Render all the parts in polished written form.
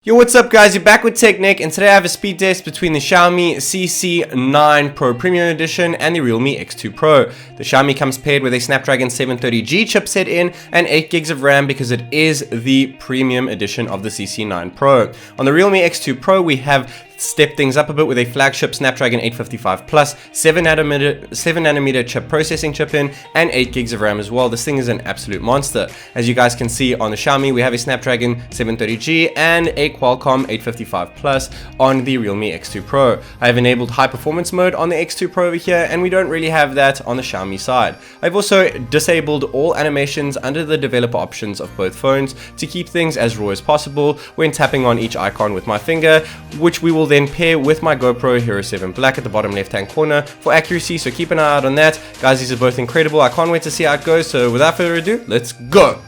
Yo, what's up guys, you're back with TechNick, and today I have a speed test between the Xiaomi CC9 Pro Premium Edition and the Realme X2 Pro. The Xiaomi comes paired with a Snapdragon 730G chipset in and 8GB of RAM because it is the premium edition of the CC9 Pro. On the Realme X2 Pro we have stepped things up a bit with a Flagship Snapdragon 855 Plus, 7nm chip processing chip in, and 8GB of RAM as well. This thing is an absolute monster. As you guys can see on the Xiaomi, we have a Snapdragon 730G and a Qualcomm 855 Plus on the Realme X2 Pro. I have enabled high performance mode on the X2 Pro over here, and we don't really have that on the Xiaomi side. I've also disabled all animations under the developer options of both phones to keep things as raw as possible when tapping on each icon with my finger, which we will then pair with my GoPro Hero 7 Black at the bottom left hand corner for accuracy, so keep an eye out on that. Guys, these are both incredible. I can't wait to see how it goes, so without further ado, let's go!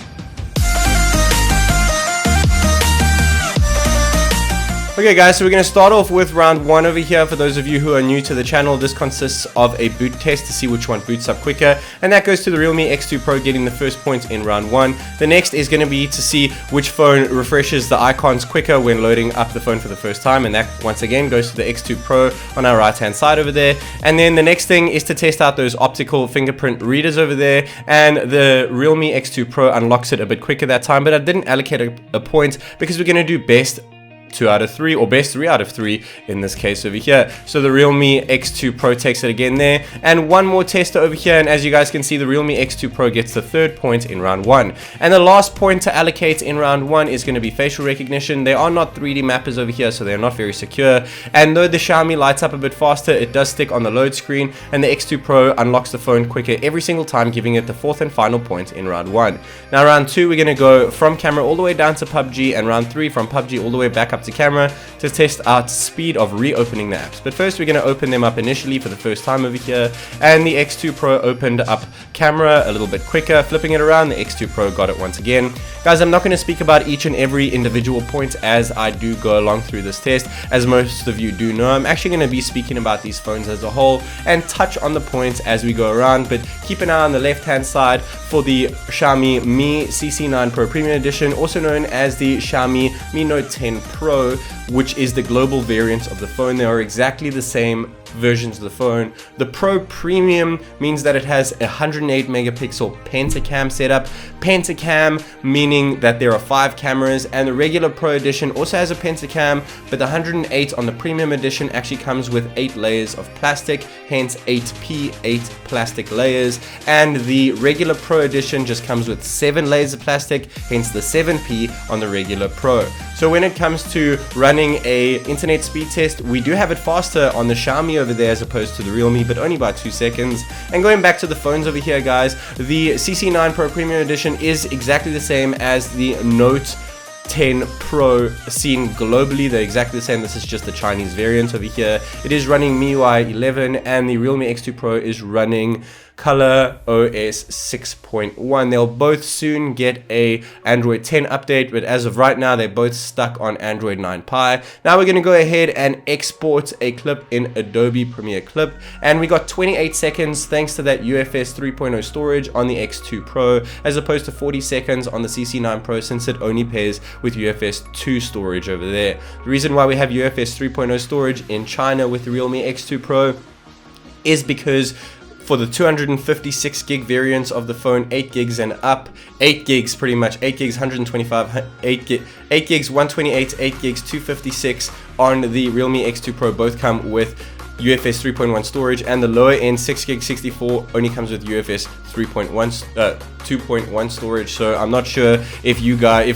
Okay guys, so we're going to start off with round 1 over here. For those of you who are new to the channel, this consists of a boot test to see which one boots up quicker, and that goes to the Realme X2 Pro getting the first point in round 1. The next is going to be to see which phone refreshes the icons quicker when loading up the phone for the first time, and that once again goes to the X2 Pro on our right hand side over there. And then the next thing is to test out those optical fingerprint readers over there, and the Realme X2 Pro unlocks it a bit quicker that time, but I didn't allocate a point because we're going to do best 2 out of 3 or best 3 out of 3 in this case over here. So the Realme X2 Pro takes it again there, and one more tester over here, and as you guys can see, the Realme X2 Pro gets the third point in round 1. And the last point to allocate in round 1 is going to be facial recognition. They are not 3D mappers over here, so they're not very secure, and though the Xiaomi lights up a bit faster, it does stick on the load screen, and the X2 Pro unlocks the phone quicker every single time, giving it the fourth and final point in round 1. Now round 2, we're going to go from camera all the way down to PUBG, and round 3 from PUBG all the way back up to camera to test out speed of reopening the apps. But first we're going to open them up initially for the first time over here, and the X2 Pro opened up camera a little bit quicker. Flipping it around, the X2 Pro got it once again. Guys, I'm not going to speak about each and every individual point as I do go along through this test. As most of you do know, I'm actually going to be speaking about these phones as a whole and touch on the points as we go around, but keep an eye on the left hand side for the Xiaomi Mi CC9 Pro Premium Edition, also known as the Xiaomi Mi Note 10 Pro, which is the global variant of the phone. They are exactly the same versions of the phone. The Pro Premium means that it has a 108 megapixel pentacam setup. Pentacam meaning that there are 5 cameras, and the regular Pro Edition also has a pentacam, but the 108 on the Premium Edition actually comes with 8 layers of plastic, hence 8P, 8 plastic layers, and the regular Pro Edition just comes with 7 layers of plastic, hence the 7P on the regular Pro. So when it comes to running a internet speed test, we do have it faster on the Xiaomi over there as opposed to the Realme, but only by 2 seconds. And going back to the phones over here, guys, the CC9 Pro Premium Edition is exactly the same as the Note 10 Pro seen globally. They're exactly the same. This is just the Chinese variant over here. It is running MIUI 11, and the Realme X2 Pro is running Color OS 6.1. They'll both soon get a Android 10 update, but as of right now, they're both stuck on Android 9 Pie. Now we're going to go ahead and export a clip in Adobe Premiere Clip, and we got 28 seconds thanks to that UFS 3.0 storage on the X2 Pro, as opposed to 40 seconds on the CC9 Pro, since it only pairs with UFS 2 storage over there. The reason why we have UFS 3.0 storage in China with the Realme X2 Pro is because for the 256 gig variants of the phone, 8 gigs and up, 8 gigs pretty much, 8 gigs 125, 8 gigs 128, 8 gigs 256 on the Realme X2 Pro both come with UFS 3.1 storage, and the lower end 6 gig 64 only comes with UFS 2.1 storage. So I'm not sure if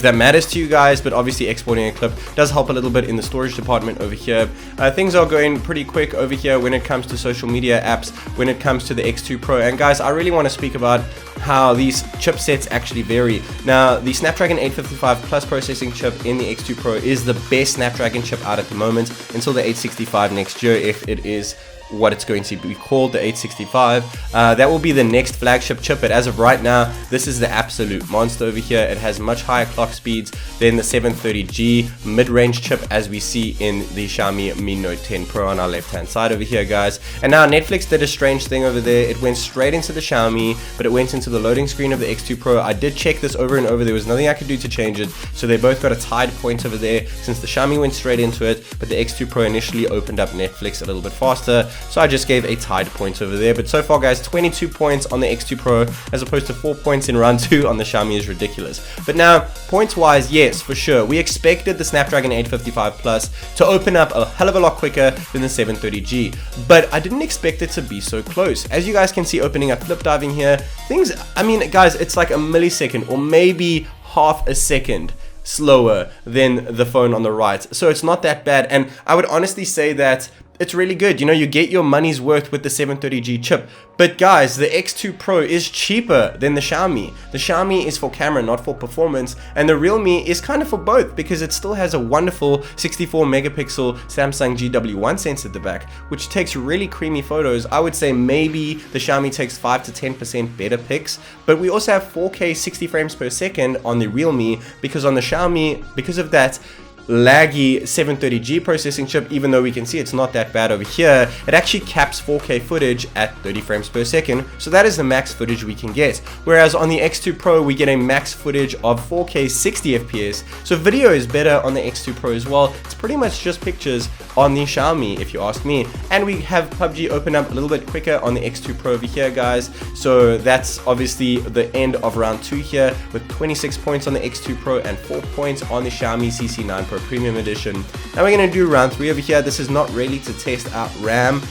that matters to you guys, but obviously exporting a clip does help a little bit in the storage department over here. Things are going pretty quick over here when it comes to social media apps, when it comes to the X2 Pro. And guys, I really want to speak about how these chipsets actually vary. Now, the Snapdragon 855 Plus processing chip in the X2 Pro is the best Snapdragon chip out at the moment until the 865 next year, if it is what it's going to be called, the 865. That will be the next flagship chip, but as of right now, this is the absolute monster over here. It has much higher clock speeds than the 730G mid-range chip, as we see in the Xiaomi Mi Note 10 Pro on our left-hand side over here, guys. And now Netflix did a strange thing over there. It went straight into the Xiaomi, but it went into the loading screen of the X2 Pro. I did check this over and over. There was nothing I could do to change it, so they both got a tied point over there since the Xiaomi went straight into it, but the X2 Pro initially opened up Netflix a little bit faster, so I just gave a tied point over there. But so far, guys, 22 points on the X2 Pro as opposed to 4 points in round 2 on the Xiaomi is ridiculous. But now, points wise, yes, for sure, we expected the Snapdragon 855 Plus to open up a hell of a lot quicker than the 730G, but I didn't expect it to be so close. As you guys can see, opening up flip diving here, things, I mean, guys, it's like a millisecond or maybe half a second slower than the phone on the right, so it's not that bad. And I would honestly say that it's really good. You know, you get your money's worth with the 730G chip. But guys, the X2 Pro is cheaper than the Xiaomi. The Xiaomi is for camera, not for performance, and the Realme is kind of for both, because it still has a wonderful 64 megapixel Samsung GW1 sensor at the back, which takes really creamy photos. I would say maybe the Xiaomi takes 5 to 10% better pics, but we also have 4K 60 frames per second on the Realme, because on the Xiaomi, because of that laggy 730G processing chip, even though we can see it's not that bad over here, it actually caps 4K footage at 30 frames per second, so that is the max footage we can get. Whereas on the X2 Pro, we get a max footage of 4K 60 FPS, so video is better on the X2 Pro as well. It's pretty much just pictures on the Xiaomi, if you ask me. And we have PUBG open up a little bit quicker on the X2 Pro over here, guys, so that's obviously the end of round 2 here, with 26 points on the X2 Pro and 4 points on the Xiaomi CC9 Pro Premium Edition. Now we're going to do round 3 over here. This is not really to test out RAM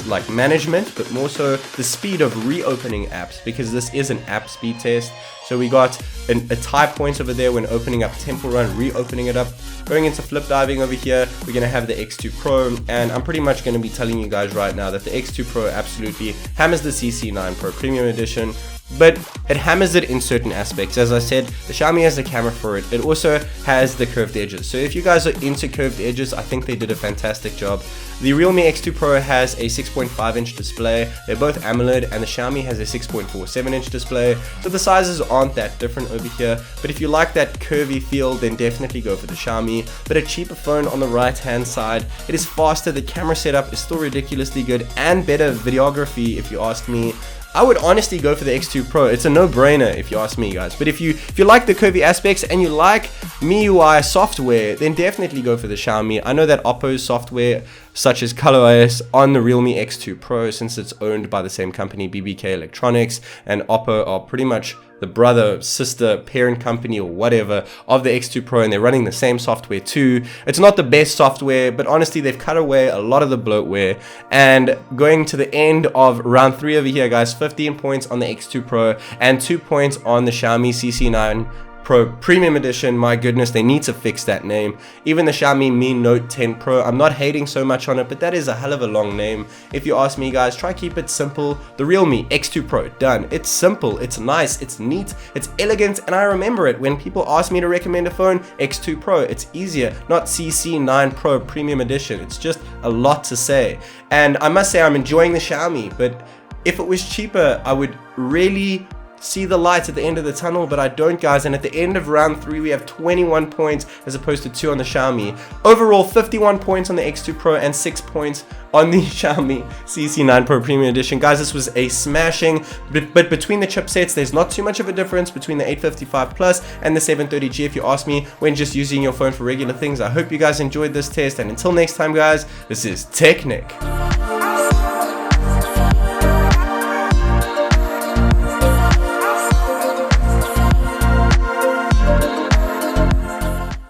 like management, but more so the speed of reopening apps, because this is an app speed test. So we got a tie point over there when opening up Temple Run, reopening it up. Going into flip diving over here, we're going to have the X2 Pro, and I'm pretty much going to be telling you guys right now that the X2 Pro absolutely hammers the CC9 Pro Premium Edition, but it hammers it in certain aspects. As I said, the Xiaomi has the camera for it. It also has the curved edges. So if you guys are into curved edges, I think they did a fantastic job. The Realme X2 Pro has a 6.5-inch display. They're both AMOLED, and the Xiaomi has a 6.47-inch display. So the sizes aren't that different over here. But if you like that curvy feel, then definitely go for the Xiaomi. But a cheaper phone on the right-hand side. It is faster. The camera setup is still ridiculously good and better videography, if you ask me. I would honestly go for the X2 Pro. It's a no-brainer if you ask me, guys. But if you like the curvy aspects and you like MIUI software, then definitely go for the Xiaomi. I know that Oppo's software, such as ColorOS, on the Realme X2 Pro, since it's owned by the same company, BBK Electronics, and Oppo are pretty much the brother, sister, parent company or whatever of the X2 Pro, and they're running the same software too. It's not the best software, but honestly they've cut away a lot of the bloatware. And going to the end of round 3 over here, guys, 15 points on the X2 Pro and 2 points on the Xiaomi CC9 Pro Premium Edition. My goodness, they need to fix that name. Even the Xiaomi Mi Note 10 Pro, I'm not hating so much on it, but that is a hell of a long name. If you ask me, guys, try keep it simple. The Realme X2 Pro, done. It's simple, it's nice, it's neat, it's elegant, and I remember it when people ask me to recommend a phone, X2 Pro. It's easier, not CC9 Pro Premium Edition. It's just a lot to say. And I must say I'm enjoying the Xiaomi, but if it was cheaper, I would really see the light at the end of the tunnel, but I don't, guys. And at the end of round 3, we have 21 points as opposed to 2 on the Xiaomi. Overall, 51 points on the X2 Pro and 6 points on the Xiaomi CC9 Pro Premium Edition. Guys, this was a smashing, but between the chipsets, there's not too much of a difference between the 855 Plus and the 730G, if you ask me, when just using your phone for regular things. I hope you guys enjoyed this test, and until next time, guys, this is TechNick.